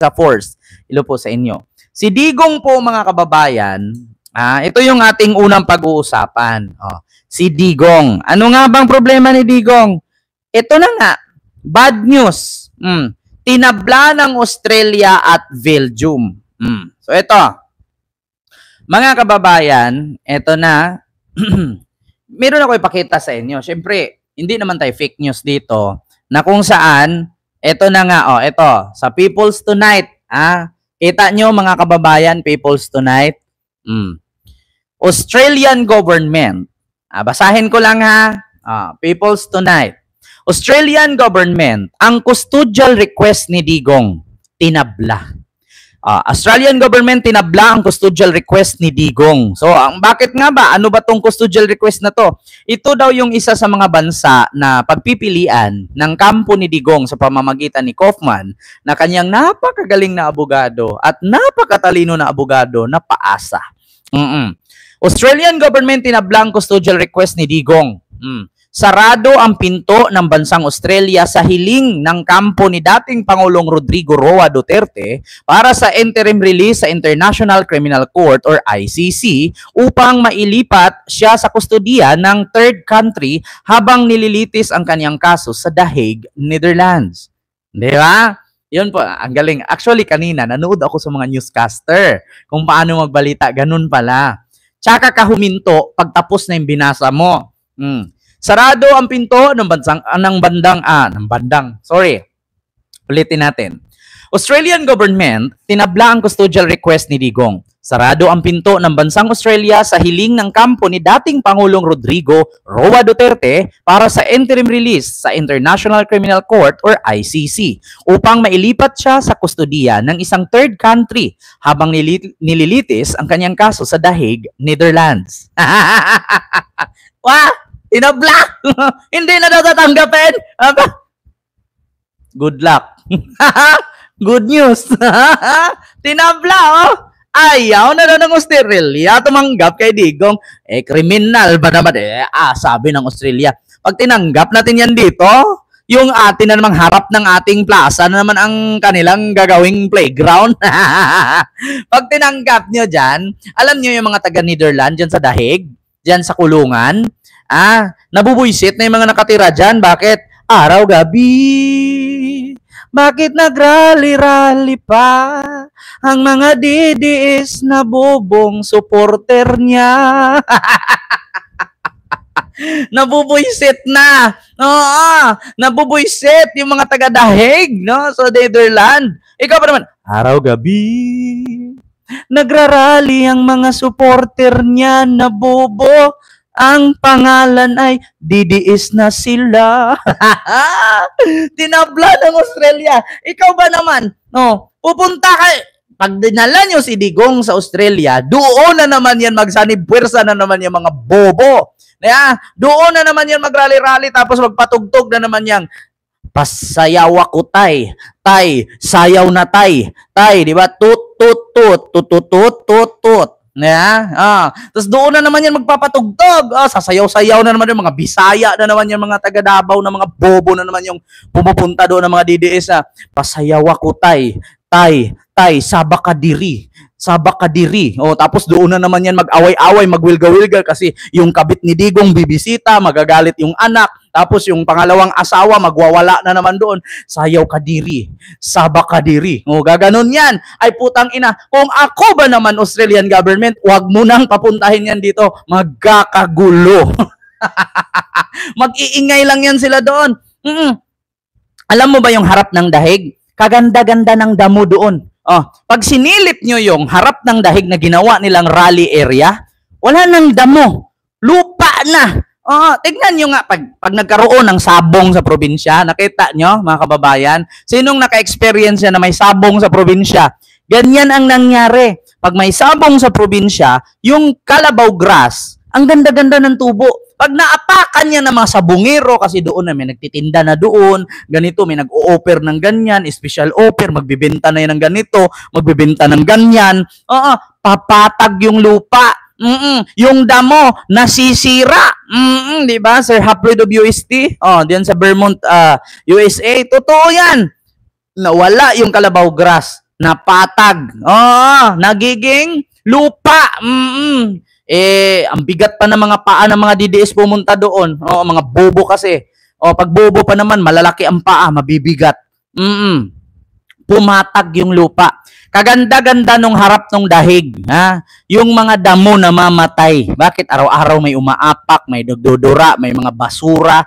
Extra Force. Ilo po sa inyo. Si Digong po mga kababayan, ito yung ating unang pag-uusapan. Si Digong. Ano nga bang problema ni Digong? Ito na nga, bad news. Tinabla ng Australia at Belgium. So ito, mga kababayan, ito na, meron ako ipakita sa inyo. Siyempre, hindi naman tayo fake news dito, na kung saan, ito na nga, ito, sa People's Tonight, kita nyo mga kababayan, People's Tonight, Australian government, basahin ko lang ha, People's Tonight, Australian government, ang custodial request ni Digong, tinabla. Australian government tinabla ang custodial request ni Digong. So, bakit nga ba? Ano ba tong custodial request na to? Ito daw yung isa sa mga bansa na pagpipilian ng kampo ni Digong sa pamamagitan ni Kaufman na kanyang napakagaling na abogado at napakatalino na abogado na paasa. Australian government tinabla ang custodial request ni Digong. Sarado ang pinto ng bansang Australia sa hiling ng kampo ni dating Pangulong Rodrigo Roa Duterte para sa interim release sa International Criminal Court or ICC upang mailipat siya sa kustodiya ng third country habang nililitis ang kanyang kaso sa The Hague, Netherlands. Di ba? Yun po, ang galing. Actually, kanina, nanood ako sa mga newscaster kung paano magbalita. Ganun pala. Tsaka ka huminto pagtapos na yung binasa mo. Sarado ang pinto ng bandang, ulitin natin. Australian government tinabla ang custodial request ni Digong. Sarado ang pinto ng bansang Australia sa hiling ng kampo ni dating Pangulong Rodrigo Roa Duterte para sa interim release sa International Criminal Court or ICC upang mailipat siya sa kustodiya ng isang third country habang nililitis ang kanyang kaso sa The Hague, Netherlands. Wah! Tinabla! Hindi na natatanggapin! Good luck. Good news. Tinabla, Ayaw na daw ng Australia tumanggap kay Digong. Kriminal ba naman? Sabi ng Australia. Pag tinanggap natin yan dito, yung atin na namang harap ng ating plaza na naman ang kanilang gagawing playground. Pag tinanggap nyo dyan, alam nyo yung mga taga-Netherlands dyan sa The Hague, dyan sa kulungan, nabubuisit na yung mga nakatira dyan. Bakit? Araw-gabi. Bakit nagrally-rally pa ang mga DDS na bobong supporter niya? Nabubuisit na. Nabubuisit yung mga taga The Hague, no? So, Netherlands. Ikaw pa naman, araw-gabi. Nagrarally ang mga supporter niya na bobo. Ang pangalan ay DDS na sila. Tinabla ng Australia. Ikaw ba naman? Pupunta ka. Pag dinala nyo si Digong sa Australia, doon na naman yan magsanib puwersa na naman yung mga bobo. Doon na naman yan magrally-rally tapos magpatugtog na naman yang pasayaw ako tay. Tay, sayaw na tay. Tay, di ba? Tut, tut, tut, tut, tut, tut, tut, tut. Tapos doon na naman yan magpapatugtog. Sasayaw-sayaw na naman yung mga Bisaya na naman yung mga taga Davao na mga bobo na naman yung pumupunta doon ng mga DDS na pasayaw ako tay. Tay, sabaka diri. Sabaka diri. Tapos doon na naman yan mag-away-away, magwilga-wilga kasi yung kabit ni Digong bibisita, magagalit yung anak. Tapos yung pangalawang asawa, magwawala na naman doon. Sayaw ka diri. Saba ka diri. Gaganon yan. Ay putang ina. Kung ako ba naman Australian government, wag mo nang papuntahin yan dito. Magkakagulo. Mag-iingay lang yan sila doon. Alam mo ba yung harap ng dahig? Kaganda-ganda ng damo doon. Pag sinilip nyo yung harap ng dahig na ginawa nilang rally area, wala nang damo. Lupa na. Tignan nyo nga, pag nagkaroon ng sabong sa probinsya, nakita nyo, mga kababayan, sinong naka-experience na may sabong sa probinsya? Ganyan ang nangyari. Pag may sabong sa probinsya, yung kalabaw grass, ang ganda-ganda ng tubo. Pag naapakan niya ng mga sabungero, kasi doon na may nagtitinda na doon, ganito, may nag-o-offer ng ganyan, special offer, magbibenta na yan ng ganito, magbibenta ng ganyan, papatag yung lupa. Yung damo nasisira. Di ba? Sir Haploid of UST. Diyan sa Vermont, USA. Totoo yan. Nawala yung kalabaw grass. napatag. Oh, nagiging lupa. Ang bigat pa ng mga paa ng mga DDS pumunta doon. Oh, mga bobo kasi. Oh, pag bobo pa naman, malalaki ang paa, mabibigat. Pumatag yung lupa. Kaganda-ganda nung harap ng dahig. Ha? Yung mga damo na mamatay. Bakit? Araw-araw may umaapak, may dudura, may mga basura.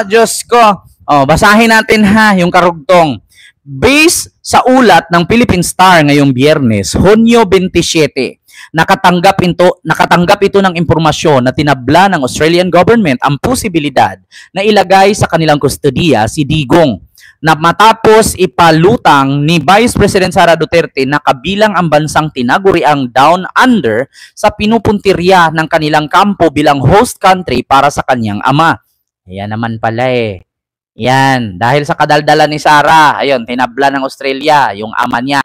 Diyos ko. Oh, basahin natin ha, yung karugtong. Based sa ulat ng Philippine Star ngayong Biyernes, Hunyo 27, nakatanggap ito ng impormasyon na tinabla ng Australian government ang posibilidad na ilagay sa kanilang kustodiya si Digong na matapos ipalutang ni Vice President Sara Duterte na kabilang ang bansang tinaguriang Down Under sa pinupuntirya ng kanilang kampo bilang host country para sa kanyang ama. Ayan naman pala eh. Yan, dahil sa kadaldala ni Sara, ayun, tinabla ng Australia yung ama niya.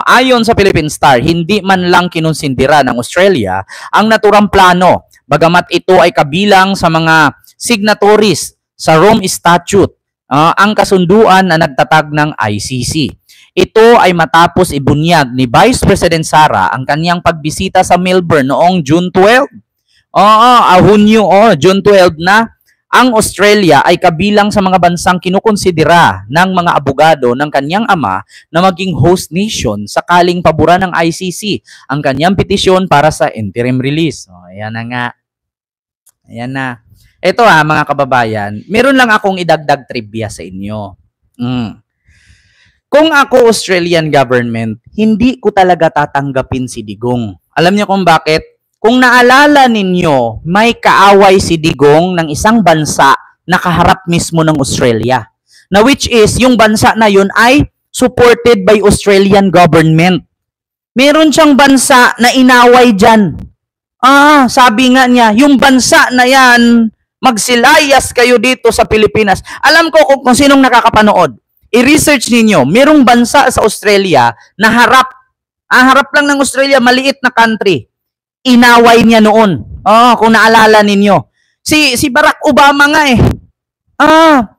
Ayon sa Philippine Star, hindi man lang kinonsindera ng Australia ang naturang plano, bagamat ito ay kabilang sa mga signatories sa Rome Statute, ang kasunduan na nagtatag ng ICC. Ito ay matapos ibunyag ni Vice President Sara ang kanyang pagbisita sa Melbourne noong June 12. June 12 na. Ang Australia ay kabilang sa mga bansang kinukonsidera ng mga abogado ng kanyang ama na maging host nation sakaling paboran ng ICC ang kanyang petisyon para sa interim release. Ayan na nga. Ayan na. Ito mga kababayan, meron lang akong idagdag trivia sa inyo. Kung ako Australian government, hindi ko talaga tatanggapin si Digong. Alam niyo kung bakit? Kung naalala ninyo, may kaaway si Digong ng isang bansa na kaharap mismo ng Australia. Na which is, yung bansa na yun ay supported by Australian government. Meron siyang bansa na inaway dyan. Sabi nga niya, yung bansa na yan, magsilayas kayo dito sa Pilipinas. Alam ko kung sinong nakakapanood. I-research ninyo, merong bansa sa Australia na harap lang ng Australia, maliit na country. Inaway niya noon. Kung naalala ninyo. Si Barack Obama nga eh.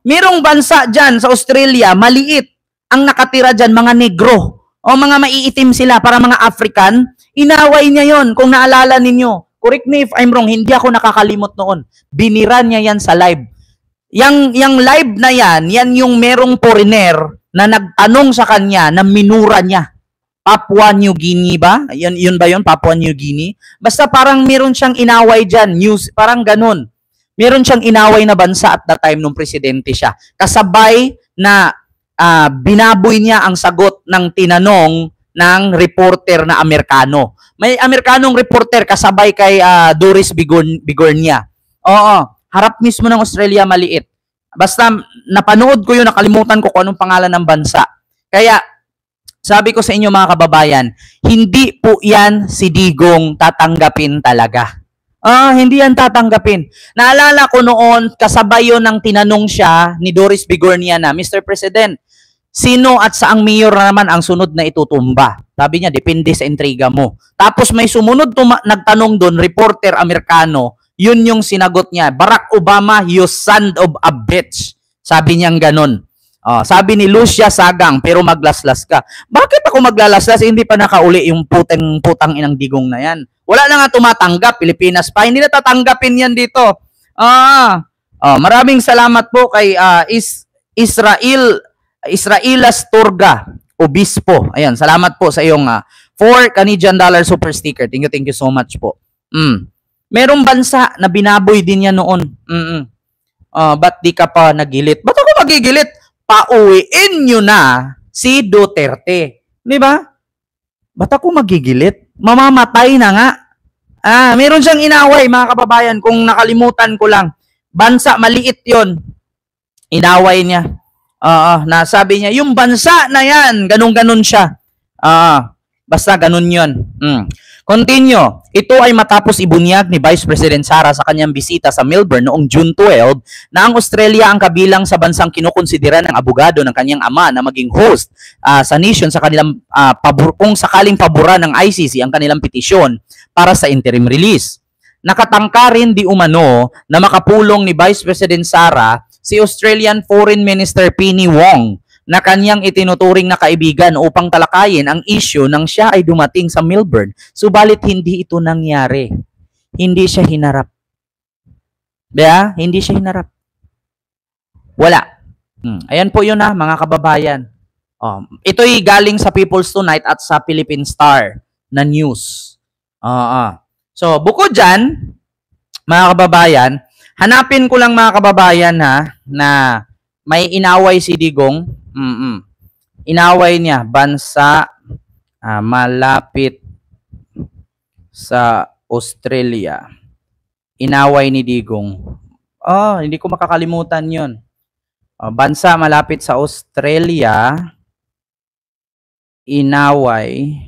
Merong bansa dyan sa Australia, maliit. Ang nakatira dyan, mga negro. Mga maiitim sila, para mga African. Inaway niya yon. Kung naalala ninyo. Correct me if I'm wrong, hindi ako nakakalimot noon. Binira niya yan sa live. Yang live na yan yung merong foreigner na nagtanong sa kanya na minura niya. Papua New Guinea ba? Yun ba yun? Papua New Guinea? Basta parang meron siyang inaway dyan. Parang ganun. Meron siyang inaway na bansa at that time nung presidente siya. Kasabay na binaboy niya ang sagot ng tinanong ng reporter na Amerikano. May Amerikanong reporter kasabay kay Doris Bigornia. Harap mismo ng Australia, maliit. Basta napanood ko yun, nakalimutan ko kung anong pangalan ng bansa. Kaya, sabi ko sa inyo mga kababayan, hindi po yan si Digong tatanggapin talaga. Hindi yan tatanggapin. Naalala ko noon, kasabay yun ng tinanong siya ni Doris Bigornia na, Mr. President, sino at saang mayor naman ang sunod na itutumba? Sabi niya, depende sa intriga mo. Tapos may sumunod nagtanong doon, reporter Amerikano, yun yung sinagot niya, Barack Obama, you son of a bitch. Sabi niyang ganon. Sabi ni Lucia Sagang, pero maglaslas ka. Bakit ako maglalaslas? Hindi pa nakauli yung putang inang Digong na yan. Wala na nga tumatanggap, Pilipinas pa. Hindi na tatanggapin yan dito. Maraming salamat po kay Israelas Turga, Obispo. Ayan, salamat po sa iyong 4 Canadian dollar super sticker. Thank you so much po. Merong bansa na binaboy din yan noon. Ba't di ka pa nagilit? Ba't ako magigilit? Pauwiin nyo na si Duterte. Di ba? Ba't ako magigilit? Mamamatay na nga. Meron siyang inaway, mga kababayan, kung nakalimutan ko lang. Bansa, maliit yon. Inaway niya. Nasabi niya, yung bansa na yan, ganun-ganun siya. Basta ganun yon. Continue. Ito ay matapos ibunyag ni Vice President Sara sa kanyang bisita sa Melbourne noong June 12 na ang Australia ang kabilang sa bansang kinukonsidera ng abogado ng kanyang ama na maging host sa nation sa kanilang kung sakaling paboran ng ICC ang kanilang petisyon para sa interim release. Nakatangka rin di umano na makapulong ni Vice President Sara si Australian Foreign Minister Penny Wong na kanyang itinuturing na kaibigan upang talakayin ang issue nang siya ay dumating sa Melbourne. Subalit hindi ito nangyari. Hindi siya hinarap. Diba? Hindi siya hinarap. Wala. Ayan po yun mga kababayan. Ito'y galing sa People's Tonight at sa Philippine Star na news. So, bukod dyan, mga kababayan, hanapin ko lang mga kababayan na may inaway si Digong. Inaway niya, bansa malapit sa Australia. Inaway ni Digong. Hindi ko makakalimutan yun. Bansa malapit sa Australia, inaway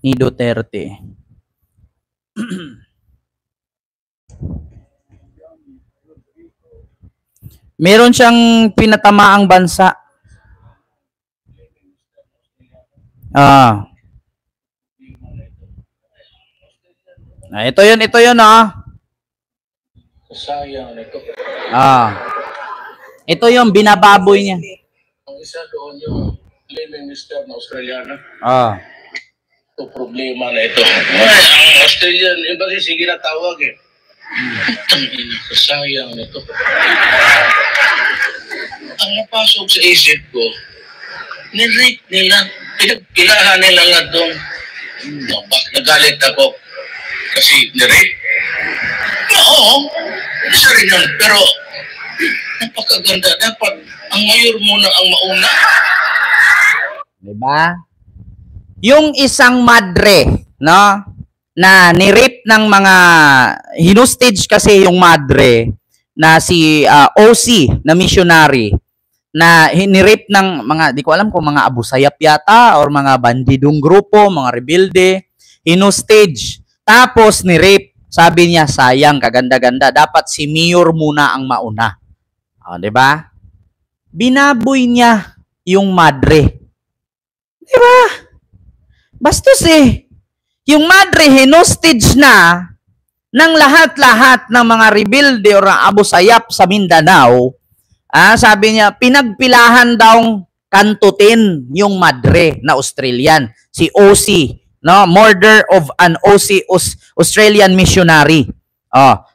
ni Duterte. Meron siyang pinatamaang bansa. Ito yun. Sayang nito. Ito yung binababoy niya. Ang isa doon yung Prime Minister na Australiana. Ito problema na ito. Ang Australian Embassy, sige na tawag eh. Sayang nito. Ang napasok sa isip ko, nirate nila, pinagpilahan nila nga doon. Nagalit ako kasi nirate. Oo, isa rin yun. Pero napakaganda. Dapat ang mayor muna ang mauna. Diba? Yung isang madre, no? Na nirip ng mga hinustage kasi yung madre na si OC na missionary na nirip ng mga, di ko alam kung mga Abu Sayyaf yata or mga bandidong grupo, mga rebelde, hinustage. Tapos nirip. Sabi niya, sayang, kaganda-ganda. Dapat si mayor muna ang mauna. Diba? Binaboy niya yung madre. Diba? Bastos eh. Yung madre, hinostage na ng lahat-lahat ng mga rebelde o Abu Sayyaf sa Mindanao. Sabi niya, pinagpilahan daw kantutin yung madre na Australian. Si OC. No, murder of an OC Australian missionary.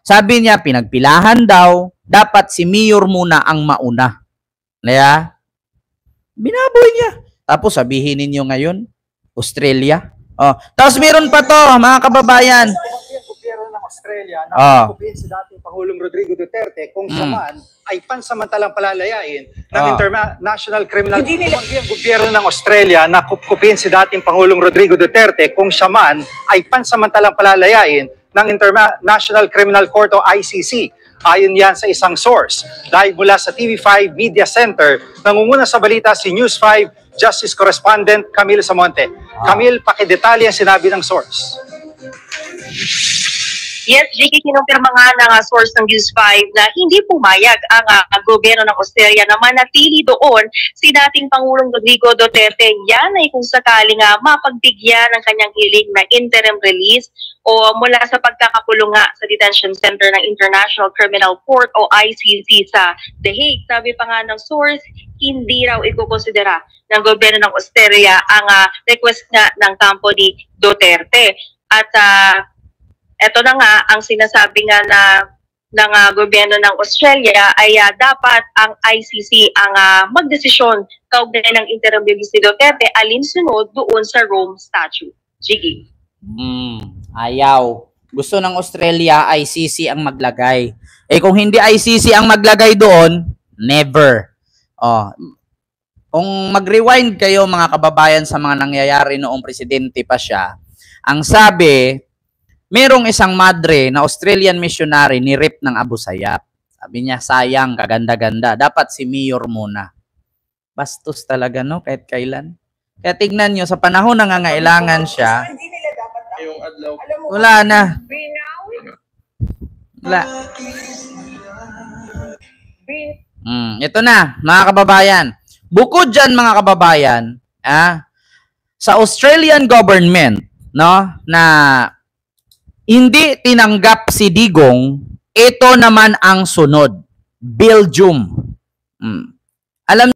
Sabi niya pinagpilahan daw, dapat si mayor muna ang mauna. Kaya binaboy niya. Tapos sabihin ninyo ngayon, Australia. Tapos meron pa to, mga kababayan. Gobyerno ng Australia na kumpin si dating Pangulong Rodrigo Duterte kung siya man ay pansamantalang palalayain ng International Criminal Court. Ang gobyerno ng Australia na kupkupin si dating Pangulong Rodrigo Duterte kung siya man ay pansamantalang palalayain ng International Criminal Court o ICC. Ayon yan sa isang source. Live mula sa TV5 Media Center, nangunguna sa balita si News 5 Justice Correspondent Camille Samonte. Camille, pakidetalye ang sinabi ng source. Yes, Jiggy, kinumpirma nga ng source ng News 5 na hindi pumayag ang gobyerno ng Australia na manatili doon si dating Pangulong Rodrigo Duterte. Yan ay kung sakaling mapagbigyan ng kanyang hiling na interim release o mula sa pagkakakulong nga sa detention center ng International Criminal Court o ICC sa The Hague. Sabi pa nga ng source, hindi raw ikukonsidera ng gobyerno ng Australia ang request nga ng kampo ni Duterte. At eto na nga, ang sinasabi nga ng gobyerno ng Australia ay dapat ang ICC ang magdesisyon kaugnay ng interim release ni Duterte alinsunod doon sa Rome Statute. Jiggy. Ayaw. Gusto ng Australia, ICC ang maglagay. Kung hindi ICC ang maglagay doon, never. Kung mag-rewind kayo mga kababayan sa mga nangyayari noong presidente pa siya, ang sabi, merong isang madre na Australian missionary ni rip ng Abu Sayyaf. Sabi niya, sayang, kaganda-ganda. Dapat si mayor muna. Bastos talaga, no? Kahit kailan. Kaya tignan nyo, sa panahon na nangangailangan siya, wala na. Wala. Ito na, mga kababayan. Bukod dyan, mga kababayan, sa Australian government, no, na hindi tinanggap si Digong, ito naman ang sunod. Belgium. Alam